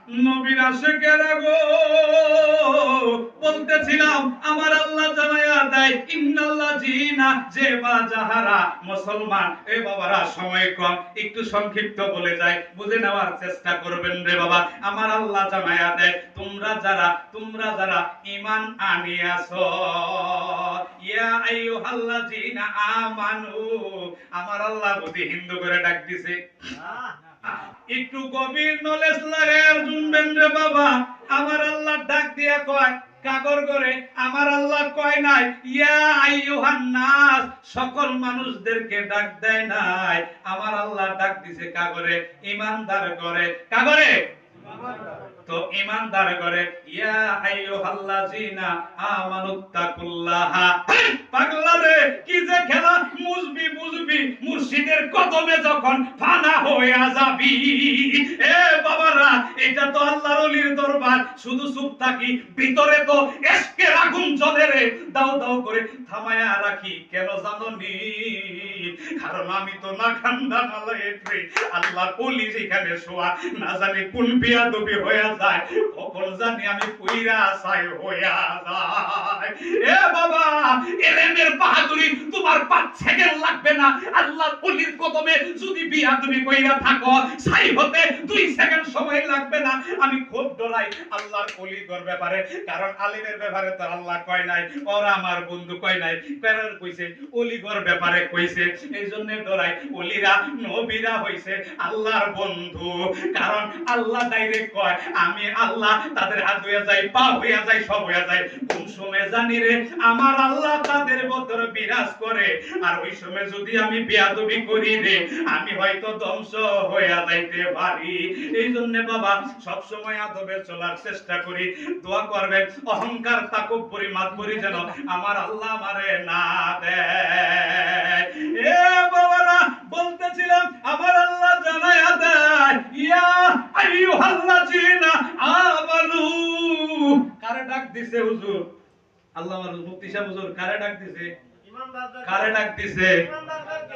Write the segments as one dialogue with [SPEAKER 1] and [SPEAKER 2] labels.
[SPEAKER 1] নবীর আশিকেরা গো, বলতেছিলাম আমার আল্লাহ জানায়া দেয় ইন্নাল্লাযিনা, যে বা যাহারা মুসলমান। এ বাবারা সময় কম, একটু সংক্ষিপ্ত বলে যায়, বুঝে নেওয়ার চেষ্টা করবেন রে বাবা। আমার আল্লাহ জানায়া দেয় তোমরা যারা ঈমান আনিয়াছো, ইয়া আইয়ুহাল্লাযিনা আমানু। আমার আল্লাহ বুঝি হিন্দু করে ডাক দিছে। একটু গভীর নলেজ লাগায় শুনবেন রে বাবা। আমার আল্লাহ ডাক দিয়া কয় কাগর করে, আমার আল্লাহ কয় নাই ইয়া আইয়ুহান নাস, সকল মানুষদেরকে ডাক দেয় নাই। আমার আল্লাহ ডাক দিছে কাগরে, ঈমানদার করে। কাগরে তো ঈমানদার করে, ইয়া আইয়ুহাল্লাযিনা আমানুত্তাকুল্লাহা। পাগলা রে, কি যে খেলা বুঝবি মুর্শিদের কদমে যখন ফানা হয়ে যাবি। এ বাবারা, এটা তো আল্লাহর ওলির দরবার। শুধু চুপ থাকি, ভিতরে তো এশকের আগুন জ্বলে রে, দাও দাও করে থামায়া রাখি। কেন জানোনি? কারণ আমি তো না খান্দা নালাইতে আল্লাহর ওলি যেখানে শোয়া, না জানি কোন বিয়াদবি হয়ে যায়, কখন জানি আমি কইরা চাই হইয়া যায়। এ বাবা, এলেমের বাহাদুরি তোমার 5 সেকেন্ড লাগবে না। আল্লাহর ওলির কদমে যদি বিয়াদবি কইরা থাকো, ছাই হতে 2 সেকেন্ড সময় লাগবে না। আমি খুব ডরাই আল্লাহর ওলির ব্যাপারে, কারণ আলিমের ব্যাপারে তো আল্লাহ কয় নাই, ওরা আমার বন্ধু কয় নাই, কারণ কইছে ওলিগর ব্যাপারে কইছে। এইজন্য ডরাই। ওলিরা নবীরা হইছে আল্লাহর বন্ধু, কারণ আল্লাহ ডাইরেক্ট কয় আমি আল্লাহ, তাদের হাত হইয়া যায়, পা হইয়া যায়, সব হইয়া যায়। কোন সময় জানি রে আমার আল্লাহ তাদের ভিতরে বিরাজ করে, আর ওই সময় যদি আমি বেয়াদবি করি রে, আমি হয়তো ধ্বংস হইয়া যাইতে পারি। এই জন্য বাবা সব সময় আদবে চলার চেষ্টা করি। দোয়া করবেন অহংকার তাকব্বুরি মাতবরি যেন আমার আল্লাহ আমারে না দেয়। এ বাবারা, বলতেছিলাম আমার আল্লাহ জানায়া দেয় ইয়া আইয়ুহাল্লাযিনা আমানু। কারে ডাক দিছে হুজুর? আল্লাহ আমার মুফতি সাহেব হুজুর কারে ডাক দিছে? কারে ডাক দিছে?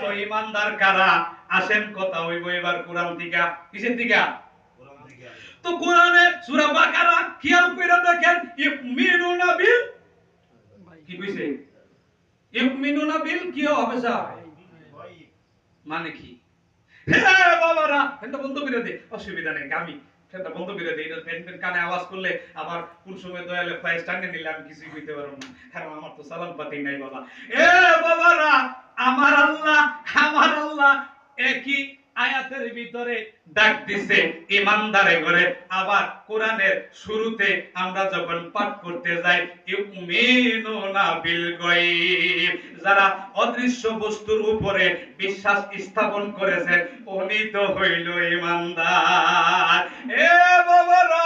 [SPEAKER 1] তো ঈমানদার কারা? আসেন কথা হইব এবার কোরআন থেকে। কিসের থেকে? তো কোরআনে সূরা বাকারা খেয়াল কইরা দেখেন, ইউমিনুনা বিল, কি কইছে? ইউমিনুনা বিল কি হবে স্যার? মানে কি? হে বাবারা, এটা বন্ধ করে দে, অসুবিধা নেই, আমি সেটা বন্ধ করে দেই। এটা ফ্যান কানে আওয়াজ করলে আবার কোন সময় দয়ালে ফাইস টাঙ্গে নিলে আমি কিছুই কইতে পারবো না, কারণ আমার তো সালাম পাতি নাই বাবা। এ বাবারা, আমার আল্লাহ একই আয়াতের ভিতরে ডাক দিছে ঈমানদারে করে। আবার কোরআনের শুরুতে আমরা যখন পাঠ করতে যাই ইউমিনুনা বিল গায়ব, যারা অদৃশ্য বস্তুর উপরে বিশ্বাস স্থাপন করেছে উনি তো হইল ঈমানদার। এ বাবারা,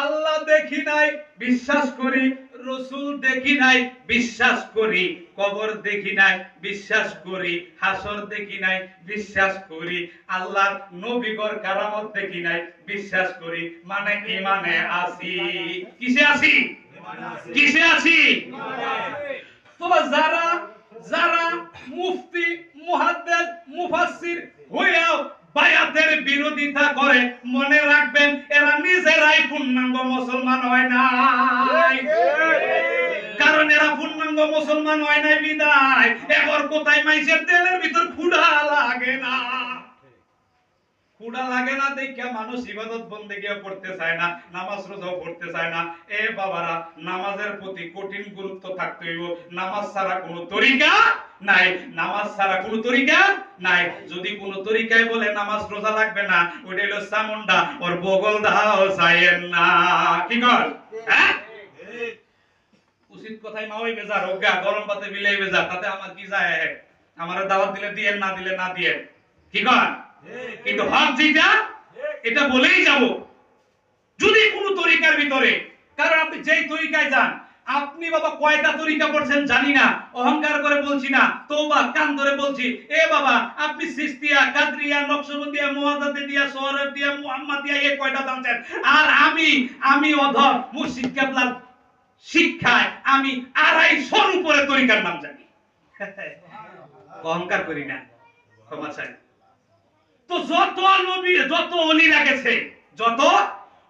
[SPEAKER 1] আল্লাহ দেখি নাই বিশ্বাস করি, রসুল দেখি নাই বিশ্বাস করি, কবর দেখি নাই বিশ্বাস করি, হাসর দেখি নাই বিশ্বাস করি, আল্লাহর নবীগর কারামত দেখি নাই বিশ্বাস করি। মানে ঈমানে আছি। কিসে আছি? কিসে আছি? তোমরা যারা মুফতি, মুহাদ্দিস, মুফাসসির হইয়াও বায়াতের বিরোধিতা করে, মনে রাখবেন এরা নিজেরাই পূর্ণাঙ্গ মুসলমান হয় নাই। কারণ এরা পূর্ণাঙ্গ মুসলমান হয় নাই বিদায় এবার কোথায় মাইসের তেলের ভিতর ক্ষুধা লাগে না। ক্ষুধা লাগে না দেখা মানুষ ইবাদত বন্দেগিও করতে চায় না, নামাজ রোজাও পড়তে চায় না। এ বাবারা, নামাজের প্রতি কঠিন গুরুত্ব থাকতে হইব। নামাজ ছাড়া কোনো তরিকা নাই, নামাজ ছাড়া কোনো তরিকা নাই। যদি কোনো তরিকায় বলে নামাজ রোজা লাগবে না, ওইটা হলো চামুন্ডা, ওর বগল দাও চাইয়েন না। কি কর? হ্যাঁ, উচিত কথাই মা হইবে যা, রোগা গরম পাতে বিলাইবে যা, তাতে আমার কি যায়? আমার দাওয়াত দিলে দিয়েন, না দিলে না দিয়েন। কি কর? কিন্তু হক যেটা এটা বলেই যাব। যদি কোনো তরিকার ভিতরে, কারণ আপনি যেই তরিকায় যান, আপনি বাবা কয়টা তরিকা পড়ছেন জানি না, অহংকার করে বলছি না, তওবা কান ধরে বলছি। এ বাবা, আপনি সিস্তিয়া, কাদরিয়া, নকশবন্দিয়া, মুআতাজিলিয়া, সোহরাওয়ার্দিয়া, মুহাম্মাদিয়া এই কয়টা জানছেন? আর আমি অধর মুর্শিদ কেবলার শিক্ষায় আমি 250 উপরে তরিকার নাম জানি। অহংকার করি না, ক্ষমা চাই। তো যত নবী, যত ওলিরা গেছে, যত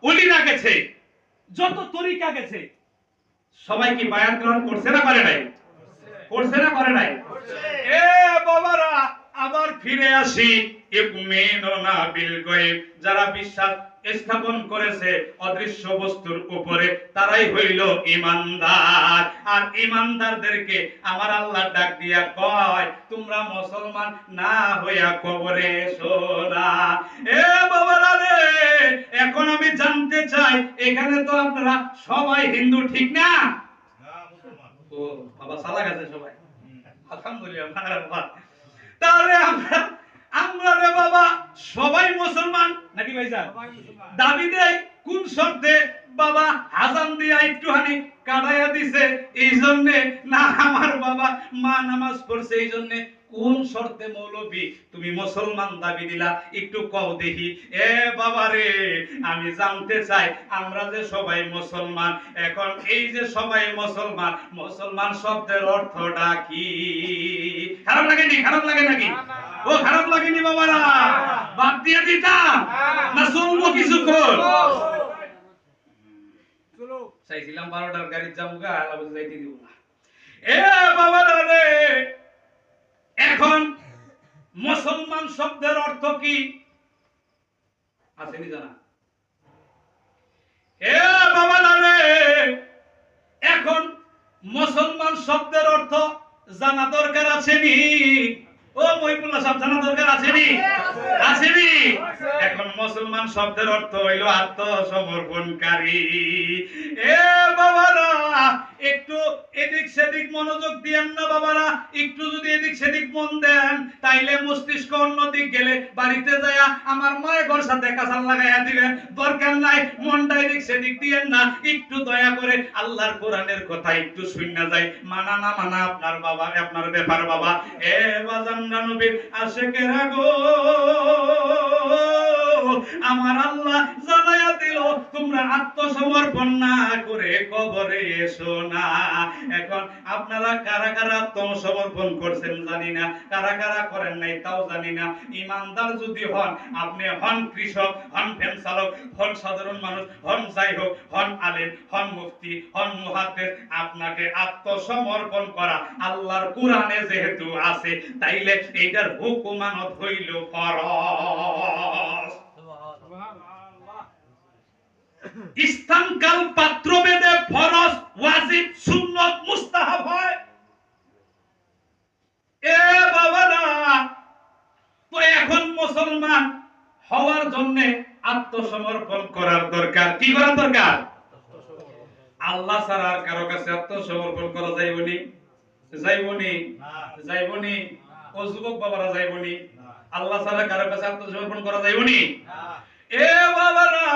[SPEAKER 1] ওলিরা গেছে, যত তরিকা গেছে, সবাই কি বায়াত গ্রহণ করছে না করে নাই? করছে না করে নাই? এ বাবারা, আবার ফিরে আসি ইউমিনুনা বিল গায়ব, যারা বিশ্বাস স্থাপন করেছে অদৃশ্য বস্তুর উপরে, তারাই হইল ঈমানদার। আর ঈমানদারদেরকে আমার আল্লাহ ডাক দিয়া কয়, তোমরা মুসলমান না হইয়া কবরে এসো না। এ বাবারা রে, এখন আমি জানতে চাই, এখানে তো আপনারা সবাই হিন্দু, ঠিক না? ও বাবা, সালাক আছে সবাই, আলহামদুলিল্লাহ। তাহলে আমরা রে বাবা সবাই মুসলমান নাকি ভাইজান? দাবি দেয় কোন শর্তে? বাবা আযান দিয়া একটুখানি কাটাইয়া দিছে এই জন্য না, আমার বাবা মা নামাজ পড়ছে এই জন্য। কোন শর্তে মৌলবী তুমি মুসলমান দাবি দিলা? একটু কও দেখি। এ বাবা রে, আমি জানতে চাই, আমরা যে সবাই মুসলমান, এখন এই যে সবাই মুসলমান, মুসলমান শব্দের অর্থটা কি? খারাপ লাগেনি? খারাপ লাগে নাকি? ও খারাপ লাগেনি বাবারা? বাদ দিয়ে দিতাম না চলবো কিছুক্ষণ? চাইছিলাম 12টার গাড়ি যাবো, আলাদা যাইতে দিব না। এ বাবারা রে, এখন মুসলমান শব্দের অর্থ কি আসেনি জানা? এ বাবারা রে, এখন মুসলমান শব্দের অর্থ জানা দরকার আছেনি? ও মহিবুল্লাহ সাহেব, জানা দরকার আছেনি? আছেনি? এখন মুসলমান শব্দের অর্থ হইল আত্মসমর্পণকারী। এ বাবারা, একটু এদিক সেদিক মনোযোগ দিয়েন না বাবারা। একটু যদি এদিক সেদিক মন দেন, তাইলে মস্তিষ্ক অন্যদিক গেলে বাড়িতে যায়া আমার মায়ের ঘর সাথে কাঁচাল লাগাইয়া দিবেন। দরকার নাই মনটা এদিক সেদিক দিয়েন না। একটু দয়া করে আল্লাহর কোরআনের কথা একটু শুননা যায়, মানা না মানা আপনার বাবা, আপনার ব্যাপার বাবা। এ বাজানরা নবীর আশিকেরা গো, আমার আল্লাহ জানায়া দিল, তোমরা আত্মসমর্পণ না করে কবরে এসো না। এখন আপনারা কারা কারা আত্মসমর্পণ করছেন জানি না, কারা কারা করেন নাই তাও জানি না। ইমানদার যদি হন, আপনি হন কৃষক, হন ভ্যান চালক, হন সাধারণ মানুষ, হন যাই হোক, হন আলেম, হন মুফতি, হন মুহাদ্দিস, আপনাকে আত্মসমর্পণ করা আল্লাহর কোরআনে যেহেতু আছে, তাইলে এইটার হুকুমানত হইল ফরজ। স্থান কাল পাত্র ভেদে ফরজ, ওয়াজিব, সুন্নাত, মুস্তাহাব হয়। এ বাবারা, তো এখন মুসলমান হওয়ার জন্য আত্মসমর্পণ করার দরকার। কি করার দরকার? আল্লাহ ছাড়া আর কারো কাছে আত্মসমর্পণ করা যাইবনি? যাইবনি? যাইবনি? ও যুবক বাবারা, যাইবনি? আল্লাহ ছাড়া কারো কাছে আত্মসমর্পণ করা যাইবনি? এ বাবারা,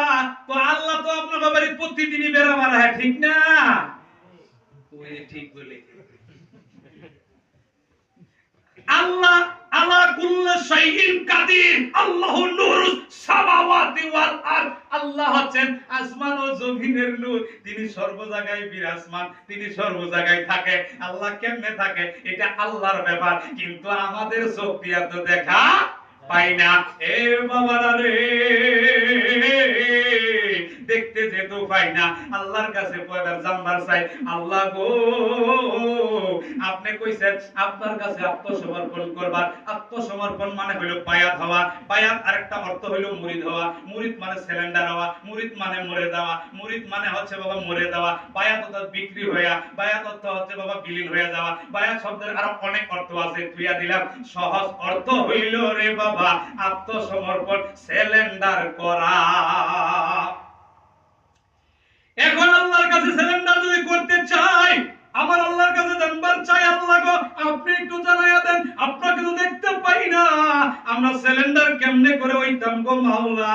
[SPEAKER 1] তো আল্লাহ তো আপনার বাবারই প্রতিদিনই বেড়া মারা, ঠিক না? ওই ঠিক বলে। আল্লাহ আলা কুল্লি শাইইন কাদির, আল্লাহু নূরুস সামাওয়াতি ওয়াল আরদ। আল্লাহ হচ্ছেন আসমান ও জমিনের নূর, তিনি সর্ব জায়গায় বিরাজমান, তিনি সর্ব জায়গায় থাকে। আল্লাহ কেমনে থাকে এটা আল্লাহর ব্যাপার, কিন্তু আমাদের চোখ দিয়া তো দেখা পাই না। এ বাবারা রে, দেখতে যেতে পাই না, আল্লাহর কাছে পয়গার জানবার চাই। আল্লাহ গো, আপনি কইছেন আপনার কাছে আত্মসমর্পণ করবার। আত্মসমর্পণ মানে হলো বায়াত হওয়া। বায়াত আরেকটা অর্থ হলো মুরিদ হওয়া। মুরিদ মানে সিলিন্ডার হওয়া। মুরিদ মানে মরে যাওয়া। মুরিদ মানে হচ্ছে বাবা মরে যাওয়া। বায়াত অর্থ বিক্রি হইয়া, বায়াত অর্থ হচ্ছে বাবা বিলীন হয়ে যাওয়া। বায়াত শব্দের আরো অনেক অর্থ আছে, তুইয়া দিলাম। সহজ অর্থ হইল রে বাবা আত্মসমর্পণ, সিলিন্ডার করা। এখন আল্লাহর কাছে সিলিন্ডার যদি করতে চাই, আমার আল্লাহর কাছে জানবার চাই, আল্লাহ গো আপনি একটু জানাইয়া দেন, আপনাকে তো দেখতে পাই না, আমরা সিলিন্ডার কেমনে করে হইতাম গো মাওলা।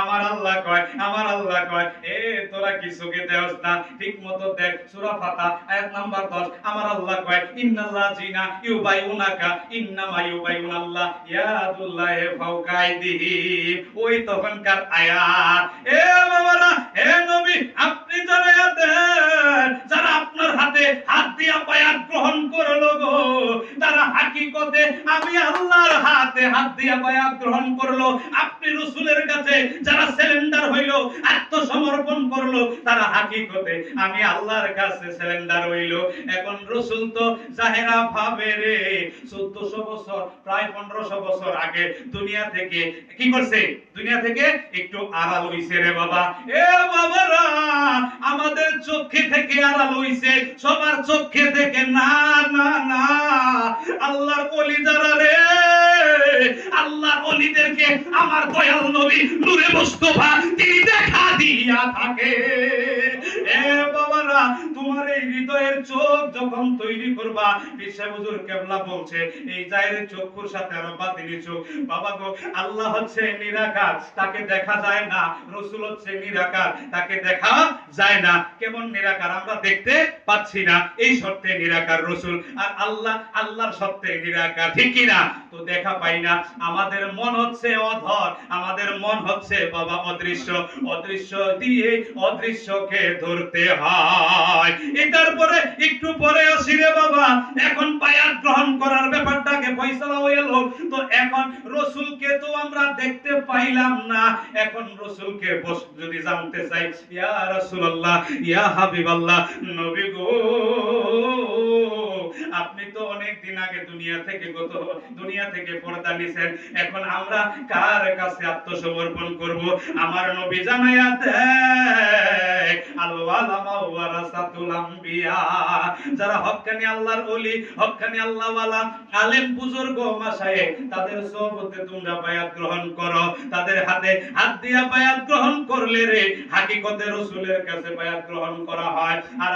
[SPEAKER 1] আমার আল্লাহ কয়, আমার আল্লাহ কয়, এ তোরা কি চোখে দেওস না? ঠিক মতো দেখ, সূরা ফাতিহা আয়াত নাম্বার 10। আমার আল্লাহ কয়, ইন্নাল্লাযিনা ইউবাইউনাকা ইন্নামা ইউবাইউনাল্লাহ ইয়াদুল্লাহি ফাওকা আইদিহিম। ওই তখনকার আয়াত। এ বাবারা, হে নবী আপনি জানাইয়া দেন, যারা আপনার হাতে হাত দিয়া বায়াত গ্রহণ করলো গো, তারা হাকিকতে আমি আল্লাহর হাতে হাত দিয়া বায়াত গ্রহণ করলো। আপনি রাসূলের কাছে যারা সিলিন্ডার হইলো, আর হাকিকতে আমি আল্লাহর কাছে সিলিন্ডার হইল। এখন রসুল তো জাহেরা ভাবে রে 1400 বছর প্রায় 1500 বছর আগে দুনিয়া থেকে কি করছে, দুনিয়া থেকে একটু আড়াল হইছে রে বাবা। এ বাবারা, আমাদের চোখে থেকে আড়াল হইছে, সবার চোখে থেকে না না না। আল্লাহর ওলি যারা রে, আল্লাহর ওলিদেরকে আমার দয়াল নবী নূরে মুস্তাফা তিনি দেখা দিয়া থাকে। এ বাবারা, তোমার এই হৃদয়ের চোখ যখন তৈরি করবা, বিশ্ব হুজুর কেবলা বলছে এই জাহেরের চক্ষুর সাথে আরো বাতিনি চোখ। বাবা গো, আল্লাহ হচ্ছে নিরাকার, তাকে দেখা যায় না। রাসূল হচ্ছে নিরাকার, তাকে দেখা যায় না। কেমন নিরাকার? আমরা দেখতে পাচ্ছি না, এই সত্যে নিরাকার রাসূল। আর আল্লাহ আল্লাহর সত্যে নিরাকার, ঠিক কি না? তো দেখা পাই না। আমাদের মন হচ্ছে অধর, আমাদের মন হচ্ছে বাবা অদৃশ্য। অদৃশ্য দিয়ে অদৃশ্যকে ধরতে হয়। এটার পরে একটু পরে আসি রে বাবা, এখন বায়াত গ্রহণ করার ব্যাপারটাকে ফয়সালা হয়ে এলো। তো এখন রাসূলকে তো আমরা দেখতে পাইলাম না, এখন রাসূলকে যদি জানতে চাই, ইয়া রাসূলুল্লাহ, ইয়া হাবিবাল্লাহ, নবী গো, আপনি তো অনেক দিন আগে দুনিয়া থেকে পর্দা নিছেন, এখন আমরা কার কাছে আত্মসমর্পণ করব? আমার নবী জানায়া দেয়, আল উলামা ওয়ারাসাতুল আম্বিয়া, যারা হক্কানি আল্লাহর ওলি, হক্কানি আল্লাহ ওয়ালা, আলেম বুজুর্গ মাশায়েখ, তাদের সোহবতে তোমরা বায়াত গ্রহণ করো। তাদের হাতে হাত দিয়া বায়াত গ্রহণ করলে রে হাকিকতে রাসূলের কাছে বায়াত গ্রহণ করা হয়। আর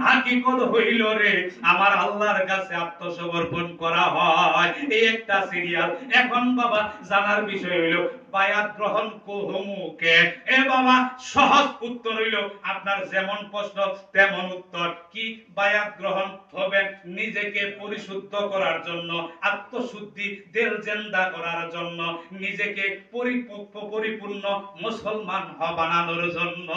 [SPEAKER 1] হাকিকত হইল রে আমার আল্লাহর কাছে আত্মসমর্পণ করা হয়। এই একটা সিরিয়াল। এখন বাবা জানার বিষয় হইল বায়াত গ্রহণ কোহমুকে। এ বাবা, সহজ উত্তর হইল আপনার যেমন প্রশ্ন তেমন উত্তর। কি বায়াত গ্রহণ হবে? নিজেকে পরিশুদ্ধ করার জন্য, আত্মশুদ্ধি দিল জিন্দা করার জন্য, নিজেকে পরিপূর্ণ মুসলমান বানানোর জন্য।